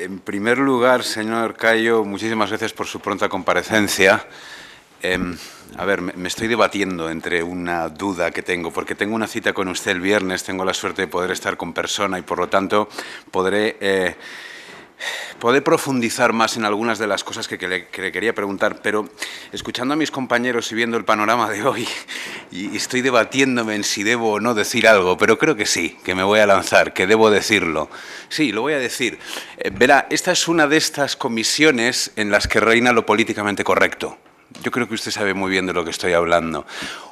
En primer lugar, señor Cayo, muchísimas gracias por su pronta comparecencia. A ver, me estoy debatiendo entre una duda que tengo, porque tengo una cita con usted el viernes, tengo la suerte de poder estar con persona y, por lo tanto, podré profundizar más en algunas de las cosas que le quería preguntar, pero escuchando a mis compañeros y viendo el panorama de hoy, y estoy debatiéndome en si debo o no decir algo, pero creo que sí, que me voy a lanzar, que debo decirlo. Sí, lo voy a decir. Verá, esta es una de estas comisiones en las que reina lo políticamente correcto. Yo creo que usted sabe muy bien de lo que estoy hablando.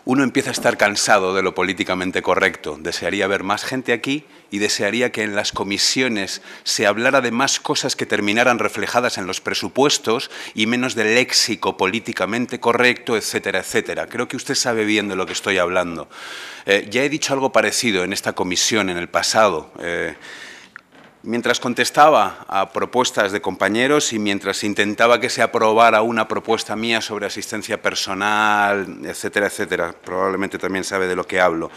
Uno empieza a estar cansado de lo políticamente correcto. Desearía ver más gente aquí y desearía que en las comisiones se hablara de más cosas que terminaran reflejadas en los presupuestos y menos del léxico políticamente correcto, etcétera, etcétera. Creo que usted sabe bien de lo que estoy hablando. Ya he dicho algo parecido en esta comisión en el pasado. Mientras contestaba a propuestas de compañeros y mientras intentaba que se aprobara una propuesta mía sobre asistencia personal, etcétera, etcétera, probablemente también sabe de lo que hablo,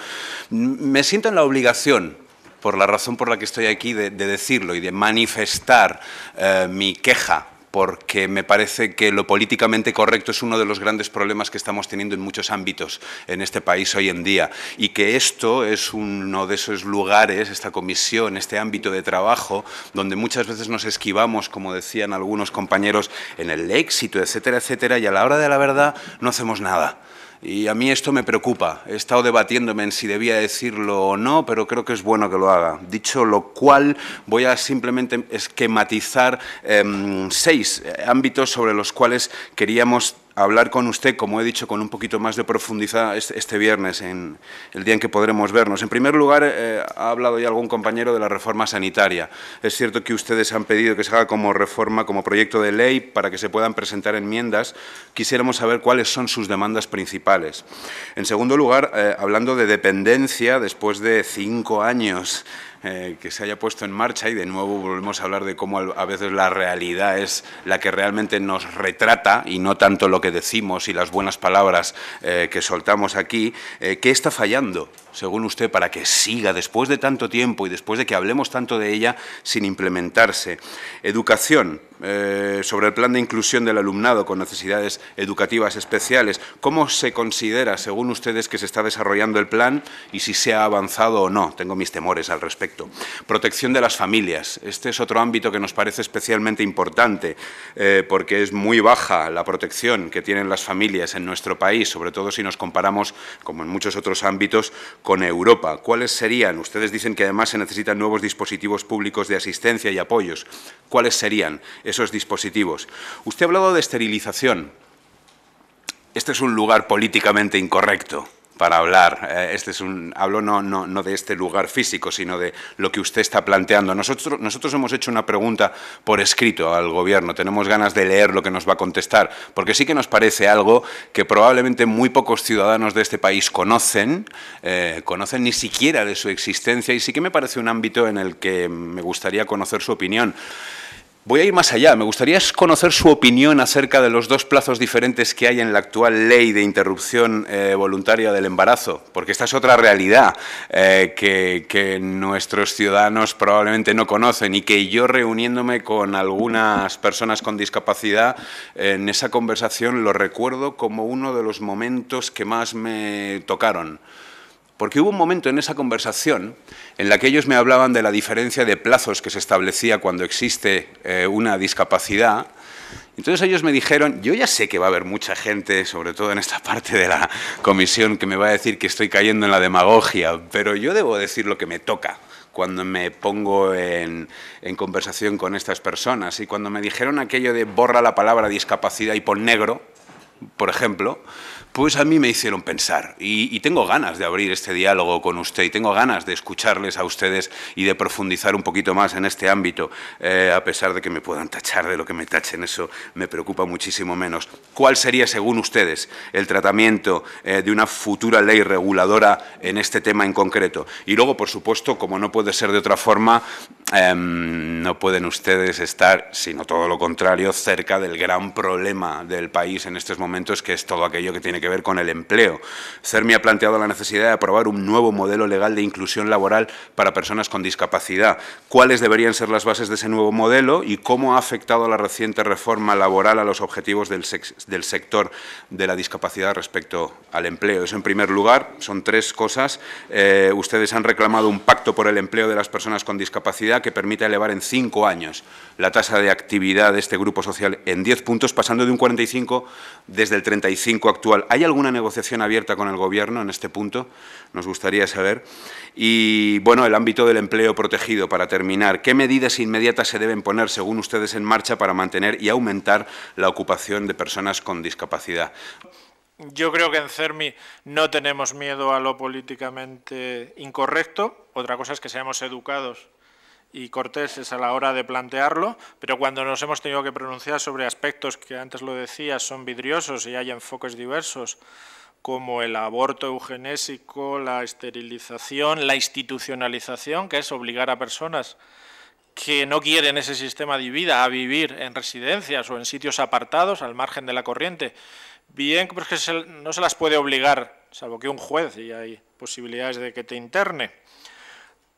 me siento en la obligación, por la razón por la que estoy aquí, de decirlo y de manifestar mi queja, porque me parece que lo políticamente correcto es uno de los grandes problemas que estamos teniendo en muchos ámbitos en este país hoy en día, y que esto es uno de esos lugares, esta comisión, este ámbito de trabajo, donde muchas veces nos esquivamos, como decían algunos compañeros, en el éxito, etcétera, etcétera, y a la hora de la verdad no hacemos nada. Y a mí esto me preocupa. He estado debatiéndome en si debía decirlo o no, pero creo que es bueno que lo haga. Dicho lo cual, voy a simplemente esquematizar 6 ámbitos sobre los cuales queríamos hablar con usted, como he dicho, con un poquito más de profundidad este viernes, en el día en que podremos vernos. En primer lugar, ha hablado ya algún compañero de la reforma sanitaria. Es cierto que ustedes han pedido que se haga como reforma, como proyecto de ley, para que se puedan presentar enmiendas. Quisiéramos saber cuáles son sus demandas principales. En segundo lugar, hablando de dependencia, después de 5 años que se haya puesto en marcha, y de nuevo volvemos a hablar de cómo a veces la realidad es la que realmente nos retrata y no tanto lo que decimos y las buenas palabras que soltamos aquí. ¿Qué está fallando, según usted, para que siga después de tanto tiempo y después de que hablemos tanto de ella sin implementarse? Educación. Sobre el plan de inclusión del alumnado con necesidades educativas especiales. ¿Cómo se considera, según ustedes, que se está desarrollando el plan y si se ha avanzado o no? Tengo mis temores al respecto. Protección de las familias. Este es otro ámbito que nos parece especialmente importante porque es muy baja la protección que tienen las familias en nuestro país, sobre todo si nos comparamos, como en muchos otros ámbitos, con Europa. ¿Cuáles serían? Ustedes dicen que además se necesitan nuevos dispositivos públicos de asistencia y apoyos. ¿Cuáles serían esos dispositivos? Usted ha hablado de esterilización. Este es un lugar políticamente incorrecto para hablar. Hablo no de este lugar físico, sino de lo que usted está planteando. Nosotros hemos hecho una pregunta por escrito al Gobierno. Tenemos ganas de leer lo que nos va a contestar, porque sí que nos parece algo que probablemente muy pocos ciudadanos de este país conocen ni siquiera de su existencia, y sí que me parece un ámbito en el que me gustaría conocer su opinión. Voy a ir más allá. Me gustaría conocer su opinión acerca de los 2 plazos diferentes que hay en la actual ley de interrupción voluntaria del embarazo, porque esta es otra realidad que nuestros ciudadanos probablemente no conocen, y que yo, reuniéndome con algunas personas con discapacidad, en esa conversación lo recuerdo como uno de los momentos que más me tocaron. Porque hubo un momento en esa conversación en la que ellos me hablaban de la diferencia de plazos que se establecía cuando existe una discapacidad. Entonces ellos me dijeron, yo ya sé que va a haber mucha gente, sobre todo en esta parte de la comisión, que me va a decir que estoy cayendo en la demagogia, pero yo debo decir lo que me toca cuando me pongo en conversación con estas personas. Y cuando me dijeron aquello de borra la palabra discapacidad y pon negro, por ejemplo, pues a mí me hicieron pensar, y tengo ganas de abrir este diálogo con usted, y tengo ganas de escucharles a ustedes y de profundizar un poquito más en este ámbito, a pesar de que me puedan tachar de lo que me tachen. Eso me preocupa muchísimo menos. ¿Cuál sería, según ustedes, el tratamiento de una futura ley reguladora en este tema en concreto? Y luego, por supuesto, como no puede ser de otra forma, no pueden ustedes estar, sino todo lo contrario, cerca del gran problema del país en estos momentos, que es todo aquello que tiene que que ver con el empleo. CERMI ha planteado la necesidad de aprobar un nuevo modelo legal de inclusión laboral para personas con discapacidad. ¿Cuáles deberían ser las bases de ese nuevo modelo y cómo ha afectado la reciente reforma laboral a los objetivos del sector de la discapacidad respecto al empleo? Eso en primer lugar, son tres cosas. Ustedes han reclamado un pacto por el empleo de las personas con discapacidad que permita elevar en 5 años la tasa de actividad de este grupo social en 10 puntos, pasando de un 45 desde el 35 actual. ¿Hay alguna negociación abierta con el Gobierno en este punto? Nos gustaría saber. Y, bueno, el ámbito del empleo protegido, para terminar. ¿Qué medidas inmediatas se deben poner, según ustedes, en marcha para mantener y aumentar la ocupación de personas con discapacidad? Yo creo que en CERMI no tenemos miedo a lo políticamente incorrecto. Otra cosa es que seamos educados y corteses a la hora de plantearlo, pero cuando nos hemos tenido que pronunciar sobre aspectos que antes lo decía son vidriosos y hay enfoques diversos, como el aborto eugenésico, la esterilización, la institucionalización, que es obligar a personas que no quieren ese sistema de vida a vivir en residencias o en sitios apartados, al margen de la corriente, bien, pues que no se las puede obligar, salvo que un juez, y hay posibilidades de que te interne.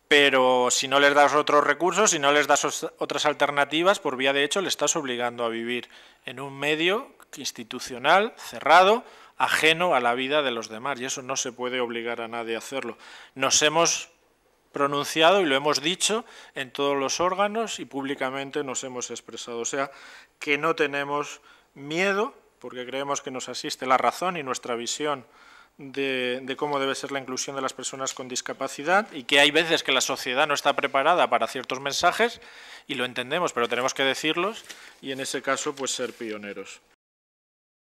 Pero si no les das otros recursos, si no les das otras alternativas, por vía de hecho le estás obligando a vivir en un medio institucional, cerrado, ajeno a la vida de los demás, y eso no se puede obligar a nadie a hacerlo. Nos hemos pronunciado y lo hemos dicho en todos los órganos y públicamente nos hemos expresado. O sea, que no tenemos miedo, porque creemos que nos asiste la razón y nuestra visión de cómo debe ser la inclusión de las personas con discapacidad, y que hay veces que la sociedad no está preparada para ciertos mensajes y lo entendemos, pero tenemos que decirlos y en ese caso pues ser pioneros.